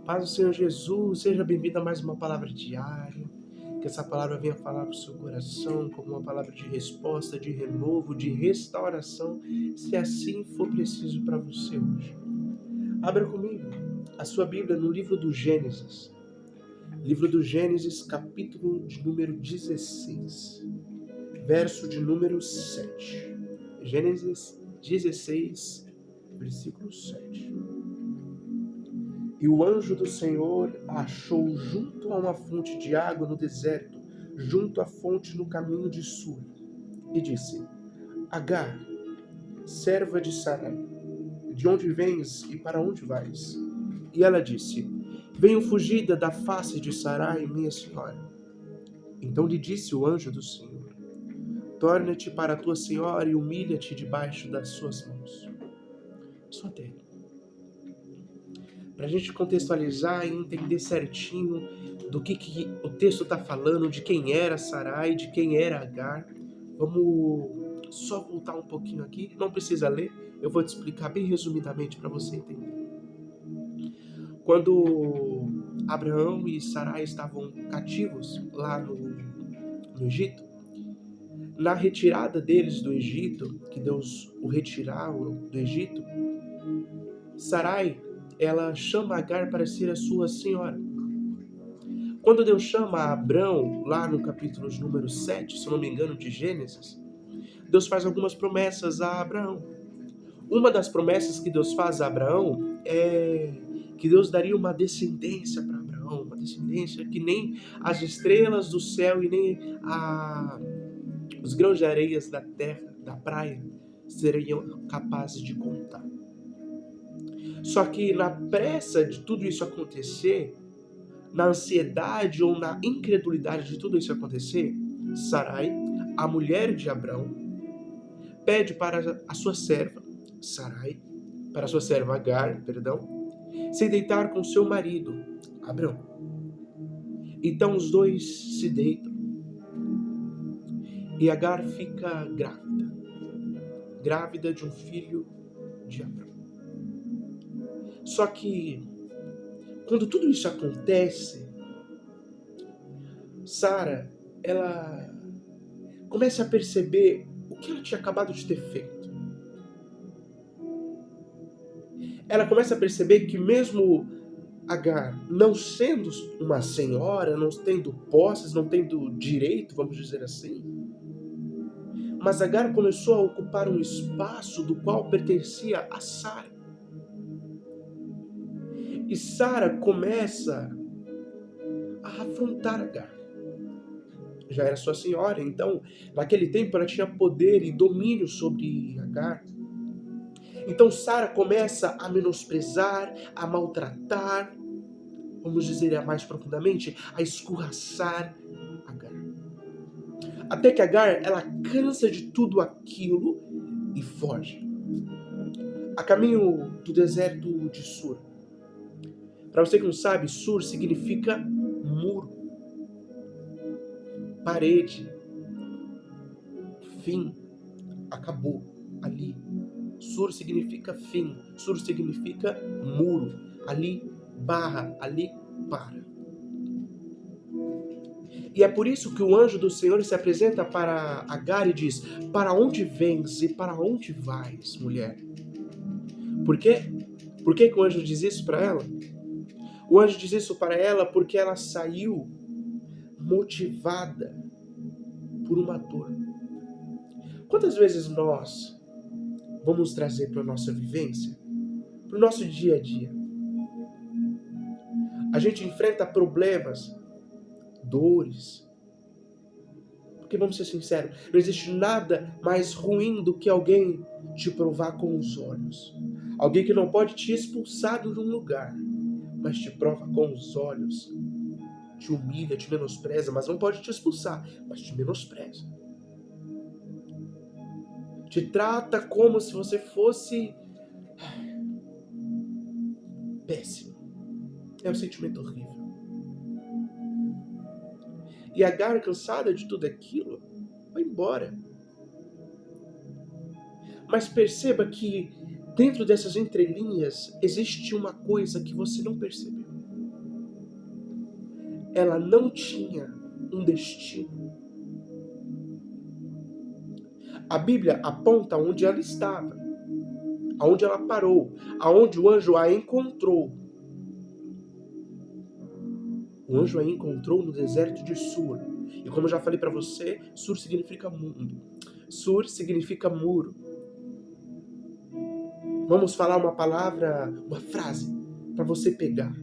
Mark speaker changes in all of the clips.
Speaker 1: Paz do Senhor Jesus, seja bem-vindo a mais uma palavra diária. Que essa palavra venha falar para o seu coração como uma palavra de resposta, de renovo, de restauração, se assim for preciso para você hoje. Abra comigo a sua Bíblia no livro do Gênesis. Livro do Gênesis, capítulo de número 16, verso de número 7. Gênesis 16, versículo 7. E o anjo do Senhor a achou junto a uma fonte de água no deserto, junto à fonte no caminho de Sur, e disse: Agar, serva de Sarai, de onde vens e para onde vais? E ela disse: Venho fugida da face de Sarai, minha senhora. Então lhe disse o anjo do Senhor: Torna-te para a tua senhora e humilha-te debaixo das suas mãos. Só até aí. Para a gente contextualizar e entender certinho do que o texto está falando, de quem era Sarai, de quem era Agar. Vamos só voltar um pouquinho aqui, não precisa ler, eu vou te explicar bem resumidamente para você entender. Quando Abraão e Sarai estavam cativos lá no Egito, na retirada deles do Egito, que Deus o retirou do Egito, Sarai, ela chama Agar para ser a sua senhora. Quando Deus chama Abrão, lá no capítulo de número 7, se não me engano, de Gênesis, Deus faz algumas promessas a Abraão. Uma das promessas que Deus faz a Abraão é que Deus daria uma descendência para Abraão, uma descendência que nem as estrelas do céu e nem os grãos de areias da terra, da praia, seriam capazes de contar. Só que na pressa de tudo isso acontecer, na ansiedade ou na incredulidade de tudo isso acontecer, Sarai, a mulher de Abrão, pede para a sua serva, Sarai, para a sua serva Agar, se deitar com seu marido, Abrão. Então os dois se deitam e Agar fica grávida de um filho de Abrão. Só que quando tudo isso acontece, Sara, ela começa a perceber o que ela tinha acabado de ter feito. Ela começa a perceber que mesmo Agar não sendo uma senhora, não tendo posses, não tendo direito, vamos dizer assim, mas Agar começou a ocupar um espaço do qual pertencia a Sara. E Sara começa a afrontar Agar. Já era sua senhora, então naquele tempo ela tinha poder e domínio sobre Agar. Então Sara começa a menosprezar, a maltratar, vamos dizer mais profundamente, a escorraçar Agar. Até que Agar, ela cansa de tudo aquilo e foge. A caminho do deserto de Sur. Para você que não sabe, Sur significa muro, parede, fim, acabou, ali. Sur significa fim, Sur significa muro, ali barra, ali para. E é por isso que o anjo do Senhor se apresenta para Agar e diz: Para onde vens e para onde vais, mulher? Por quê? Por que o anjo diz isso para ela? O anjo diz isso para ela porque ela saiu motivada por uma dor. Quantas vezes nós vamos trazer para a nossa vivência, para o nosso dia a dia? A gente enfrenta problemas, dores. Porque vamos ser sinceros, não existe nada mais ruim do que alguém te provar com os olhos. Alguém que não pode te expulsar de um lugar, mas te prova com os olhos. Te humilha, te menospreza, mas não pode te expulsar, mas te menospreza. Te trata como se você fosse péssimo. É um sentimento horrível. E Agar, cansada de tudo aquilo, vai embora. Mas perceba que dentro dessas entrelinhas existe uma coisa que você não percebeu. ela não tinha um destino. A Bíblia aponta onde ela estava, aonde ela parou, aonde o anjo a encontrou. O anjo a encontrou no deserto de Sur. E como eu já falei para você, Sur significa mundo. Sur significa muro. Vamos falar uma palavra, uma frase, para você pegar,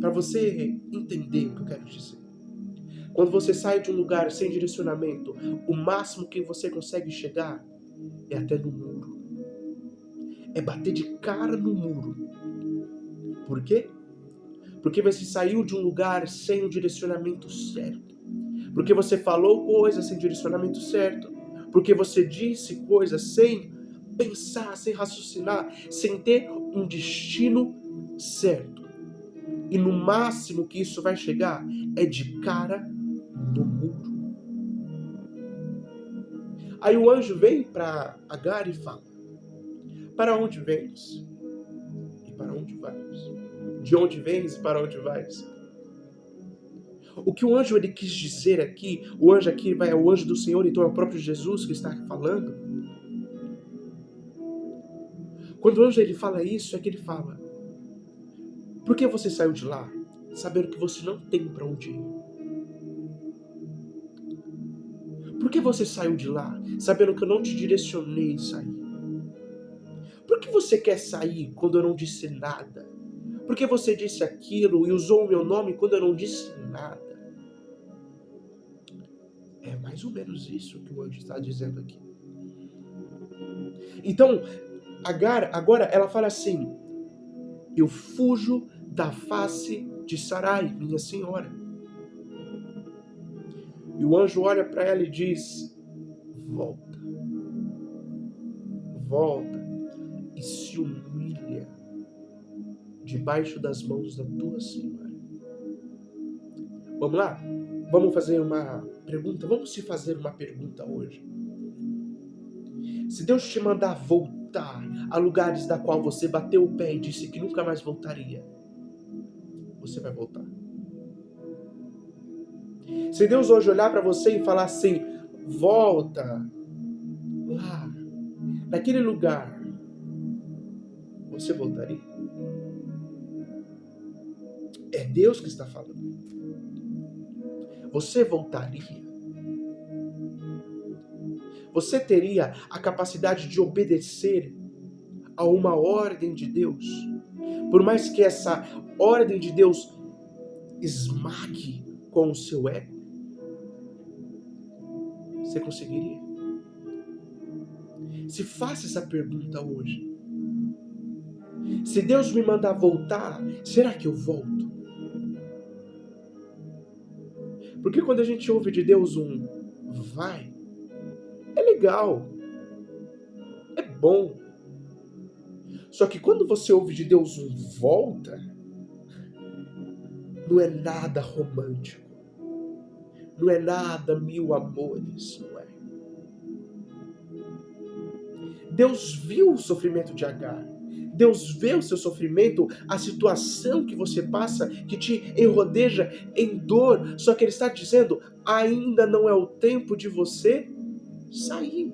Speaker 1: para você entender o que eu quero dizer. Quando você sai de um lugar sem direcionamento, o máximo que você consegue chegar é até no muro. É bater de cara no muro. Por quê? Porque você saiu de um lugar sem o direcionamento certo. Porque você falou coisas sem direcionamento certo. Porque você disse coisas sem pensar, sem raciocinar, sem ter um destino certo. E no máximo que isso vai chegar é de cara no muro. Aí o anjo vem para Agar e fala: para onde vens? E para onde vais? De onde vens e para onde vais? O que o anjo ele quis dizer aqui, o anjo aqui é o anjo do Senhor, então é o próprio Jesus que está falando. Quando o anjo ele fala isso, é que ele fala: por que você saiu de lá, sabendo que você não tem para onde ir? Por que você saiu de lá, sabendo que eu não te direcionei a sair? Por que você quer sair quando eu não disse nada? Por que você disse aquilo e usou o meu nome quando eu não disse nada? É mais ou menos isso que o anjo está dizendo aqui. Então, Agar, agora ela fala assim: eu fujo da face de Sarai, minha senhora. E o anjo olha para ela e diz: volta, volta e se humilha debaixo das mãos da tua senhora. Vamos lá? Vamos fazer uma pergunta? Vamos se fazer uma pergunta hoje. Se Deus te mandar voltar a lugares da qual você bateu o pé e disse que nunca mais voltaria, você vai voltar? Se Deus hoje olhar para você e falar assim: volta lá, naquele lugar, você voltaria? É Deus que está falando. Você voltaria? Você teria a capacidade de obedecer a uma ordem de Deus? Por mais que essa ordem de Deus esmague com o seu ego, você conseguiria? Se faça essa pergunta hoje. Se Deus me mandar voltar, será que eu volto? Porque quando a gente ouve de Deus um vai, é legal, é bom. Só que quando você ouve de Deus um volta, não é nada romântico. Não é nada mil amores, não é? Deus viu o sofrimento de Agar. Deus vê o seu sofrimento, a situação que você passa, que te enrodeja em dor. Só que Ele está dizendo: ainda não é o tempo de você sair.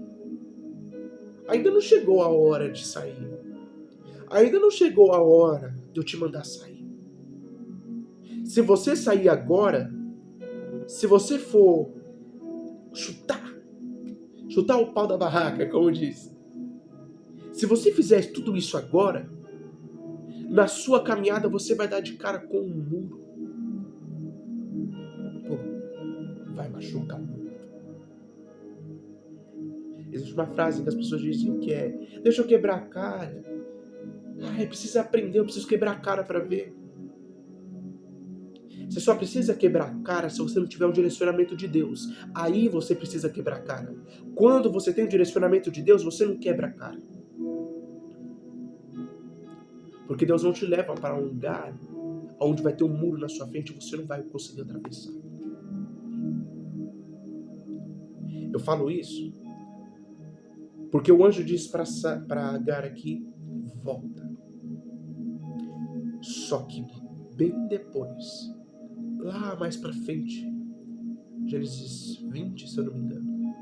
Speaker 1: Ainda não chegou a hora de sair. Ainda não chegou a hora de eu te mandar sair. Se você sair agora, se você for chutar o pau da barraca, como diz, se você fizer tudo isso agora, na sua caminhada você vai dar de cara com um muro. Pô, vai machucar muito. Existe uma frase que as pessoas dizem que é: deixa eu quebrar a cara. Eu preciso aprender, eu preciso quebrar a cara para ver. Você só precisa quebrar a cara se você não tiver um direcionamento de Deus. Aí você precisa quebrar a cara. Quando você tem um direcionamento de Deus, você não quebra a cara. Porque Deus não te leva para um lugar onde vai ter um muro na sua frente e você não vai conseguir atravessar. Eu falo isso porque o anjo diz para Agar aqui: volta. Só que bem depois, lá mais para frente, Gênesis 20, se eu não me engano,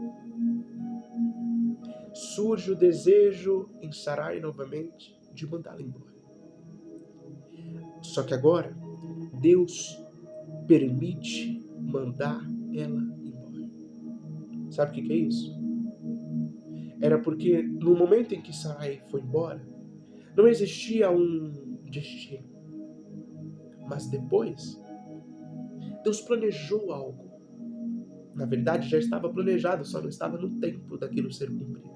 Speaker 1: surge o desejo em Sarai novamente de mandá-la embora. Só que agora, Deus permite mandar ela embora. Sabe o que é isso? Era porque no momento em que Sarai foi embora, não existia um destino. Mas depois, Deus planejou algo. Na verdade, já estava planejado, só não estava no tempo daquilo ser cumprido.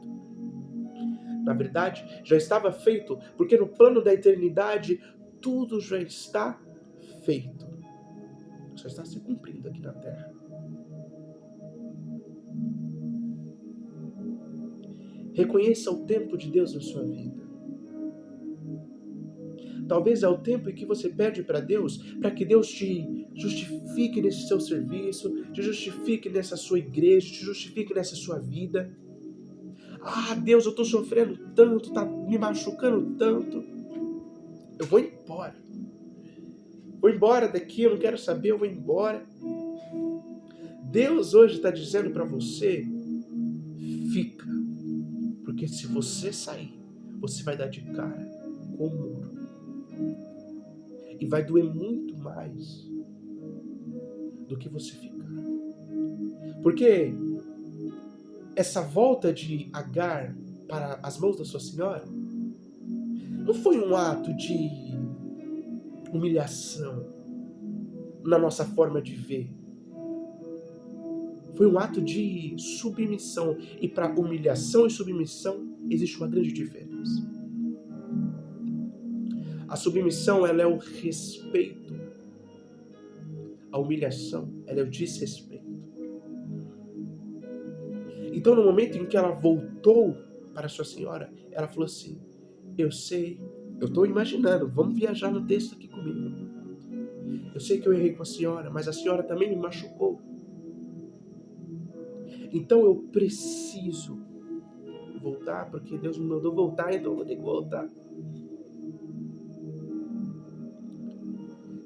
Speaker 1: Na verdade, já estava feito, porque no plano da eternidade, tudo já está feito. Só está se cumprindo aqui na Terra. Reconheça o tempo de Deus na sua vida. Talvez é o tempo em que você pede para Deus, para que Deus te justifique nesse seu serviço, te justifique nessa sua igreja, te justifique nessa sua vida. Ah, Deus, eu estou sofrendo tanto, está me machucando tanto. Eu vou embora. Vou embora daqui, eu não quero saber, eu vou embora. Deus hoje está dizendo para você, fica. Porque se você sair, você vai dar de cara com o muro. E vai doer muito mais do que você ficar. Porque essa volta de Agar para as mãos da sua senhora não foi um ato de humilhação na nossa forma de ver. Foi um ato de submissão. E para humilhação e submissão existe uma grande diferença. A submissão, ela é o respeito. A humilhação, ela é o desrespeito. Então, no momento em que ela voltou para sua senhora, ela falou assim, eu sei, eu estou imaginando, vamos viajar no texto aqui comigo. Eu sei que eu errei com a senhora, mas a senhora também me machucou. Então eu preciso voltar, porque Deus me mandou voltar, então eu vou ter que voltar.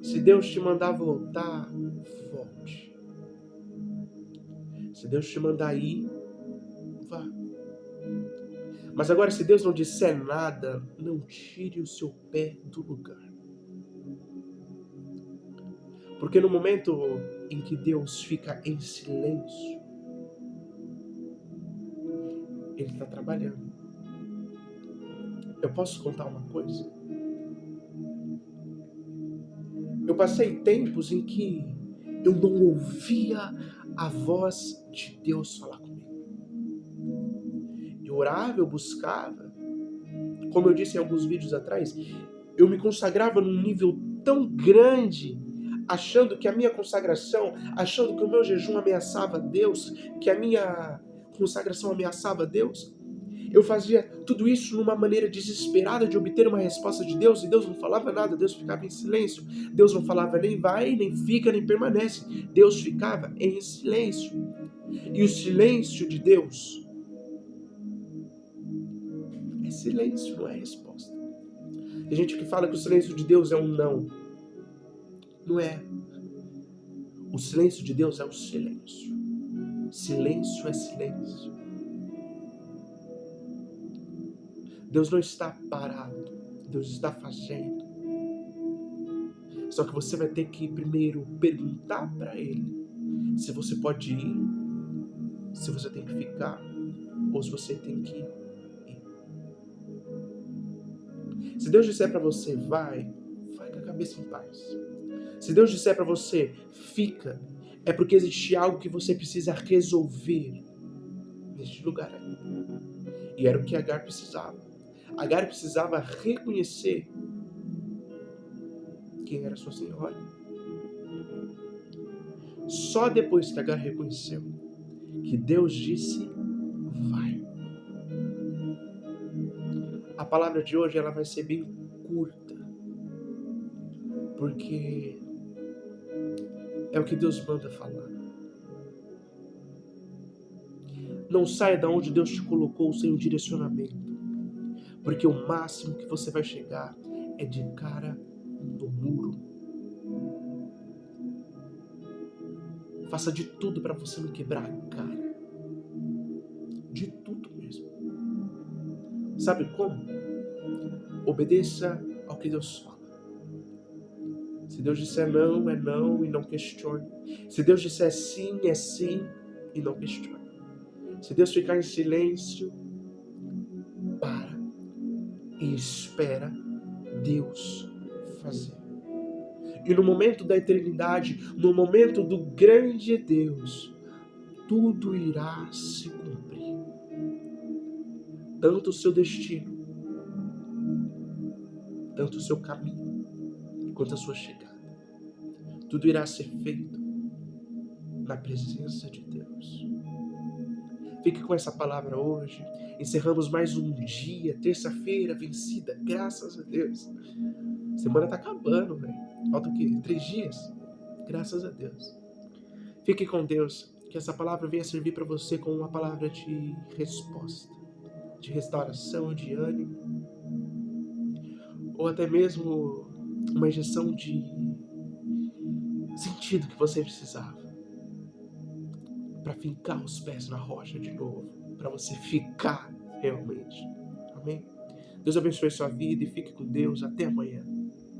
Speaker 1: Se Deus te mandar voltar, volte. Se Deus te mandar ir, vá. Mas agora, se Deus não disser nada, não tire o seu pé do lugar. Porque no momento em que Deus fica em silêncio, Ele está trabalhando. Eu posso contar uma coisa? Eu passei tempos em que eu não ouvia a voz de Deus falar comigo. Eu orava, eu buscava. Como eu disse em alguns vídeos atrás, eu me consagrava num nível tão grande, achando que a minha consagração, achando que o meu jejum ameaçava Deus, que a minha consagração ameaçava Deus. Eu fazia tudo isso numa maneira desesperada de obter uma resposta de Deus, e Deus não falava nada, Deus ficava em silêncio. Deus não falava nem vai, nem fica, nem permanece. Deus ficava em silêncio. E o silêncio de Deus é silêncio, não é resposta. Tem gente que fala que o silêncio de Deus é um não. Não é. O silêncio de Deus é o silêncio. Silêncio é silêncio. Deus não está parado. Deus está fazendo. Só que você vai ter que primeiro perguntar para Ele se você pode ir, se você tem que ficar, ou se você tem que ir. Se Deus disser para você, vai com a cabeça em paz. Se Deus disser para você, fica, é porque existe algo que você precisa resolver neste lugar aí. E era o que Agar precisava. Agar precisava reconhecer quem era sua senhora. Só depois que Agar reconheceu que Deus disse, vai. A palavra de hoje ela vai ser bem curta, porque é o que Deus manda falar. Não saia da onde Deus te colocou sem um direcionamento, porque o máximo que você vai chegar é de cara no muro. Faça de tudo para você não quebrar a cara. De tudo mesmo. Sabe como? Obedeça ao que Deus fala. Se Deus disser não, é não e não questione. Se Deus disser sim, é sim e não questione. Se Deus ficar em silêncio, para e espera Deus fazer. E no momento da eternidade, no momento do grande Deus, tudo irá se cumprir. Tanto o seu destino, tanto o seu caminho, quanto a sua chegada. Tudo irá ser feito na presença de Deus. Fique com essa palavra hoje. Encerramos mais um dia, terça-feira vencida, graças a Deus. Semana tá acabando, velho. Falta o quê? 3 dias? Graças a Deus. Fique com Deus. Que essa palavra venha servir para você como uma palavra de resposta, de restauração, de ânimo, ou até mesmo uma injeção de sentido que você precisava para fincar os pés na rocha de novo, para você ficar realmente. Amém? Deus abençoe sua vida e fique com Deus. Até amanhã.